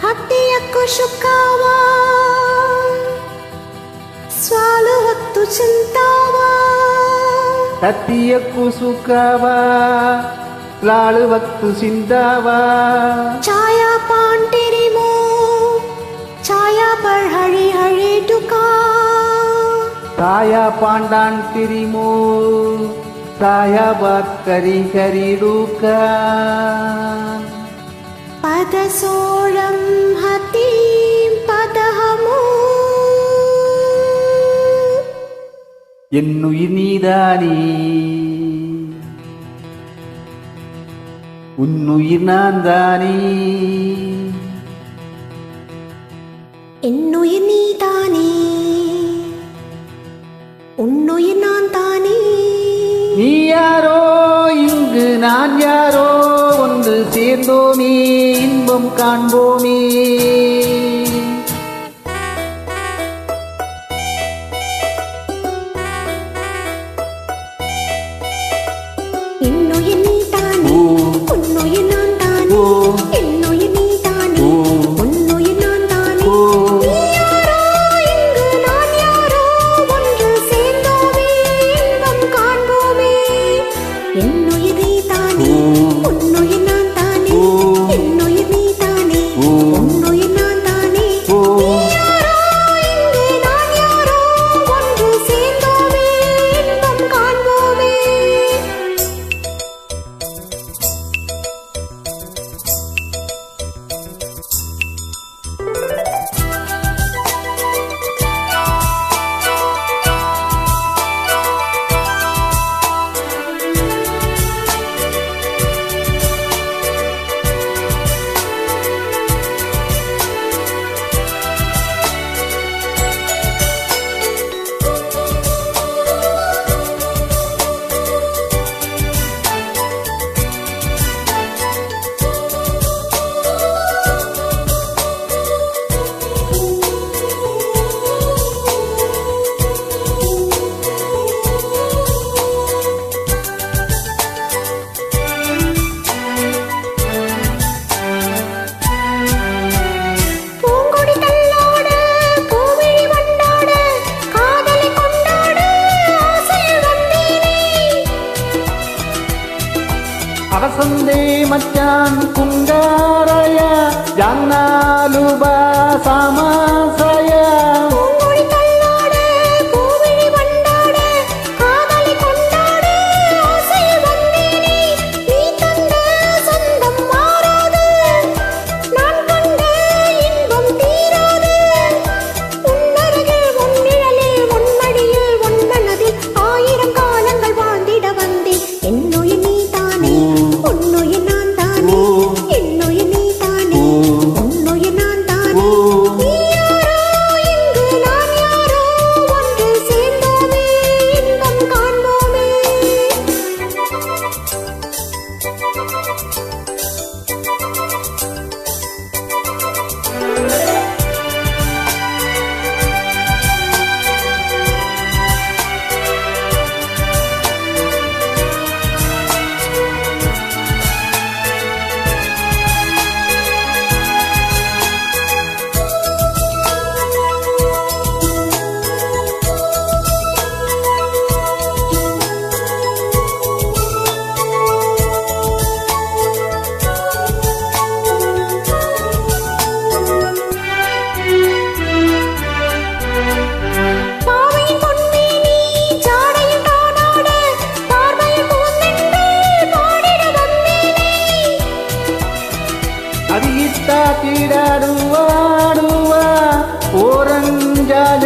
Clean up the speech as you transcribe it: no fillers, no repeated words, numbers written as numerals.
ಹತ್ತಿಯಕ್ಕೂ ಶುಕಾವ ಸ್ವಾಲು ಹೊತ್ತು ಚಿಂತಾವ ಹತ್ತಿಯಕ್ಕೂ ಸುಖವ ಸ್ವಾಲು ಹೊತ್ತು ಚಿಂತಾವ ಛಾಯಾ ಪಾಂಟಿರಿಮೋ ಛಾಯಾ ಪರ್ ಹರಿ ಹರಿ ಡುಕಾ ಛಾಯಾ ಪಾಂಡಾನ್ ತಿರಿಮೋ ಛಾಯಾ ಬಾತ್ ಕರಿ ಕರಿ ಡುಕಾ ಪದಸೋಳಂ ಹತೀಂ ಪದಹಮೋ என்னுயிர் நீதானே உன்னுயிர் நான் தானே என்னுயிர் நீதானே உன்னுயிர் நான் தானே நீ யாரோ இங்கு நான் யாரோ ஒன்று சேர்ந்தோமே இன்பம் காண்போமே என்னுயிர் நீதானே உன்னுயிர் நான் தானே என்னுயிர் நீதானே உன்னுயிர் நான் தானே நீ யாரோ இங்கு நான் யாரோ ஒன்று சேர்ந்தோமே இன்பம் காண்போமே என்னுயிர் நீதானே உன்னுயிர் நான் தானே என்னுயிர் நீதானே உன்னுயிர் நான் தானே நீ யாரோ இங்கு நான் யாரோ ஒன்று சேர்ந்தோமே இன்பம் காண்போமே అవసందే మచ్చాన్ కుంగారయ జన్నాలుబా సమాసయ பூங்கொடி தள்ளாட பூவிழி வண்டாட காதலை கொண்டாட ஆசையில் வந்தேனே நீ தந்த சொந்தம் மாறாது நான் கண்ட இன்பம் தீராது உன்னருகில் உன் நிழலில் உன் மடியில் உன் மனதில் 1000 காலங்கள் வாழ்ந்திட வந்தேன் என்னுயிர் நீதானே உன்னுயிர் நான் தானே என்னுயிர் நீதானே உன்னுயிர் நான் தானே நீ யாரோ இங்கு நான் யாரோ ஒன்று சேர்ந்தோமே இன்பம் காண்போமே பாவையின் பொன்மேனி ஜாடையில் தானாட பார்வையில் பூந்தென்றல் பாடிட வந்தேனே అడిగిత్తా తీడాడువాడువా ఓరంజాడువా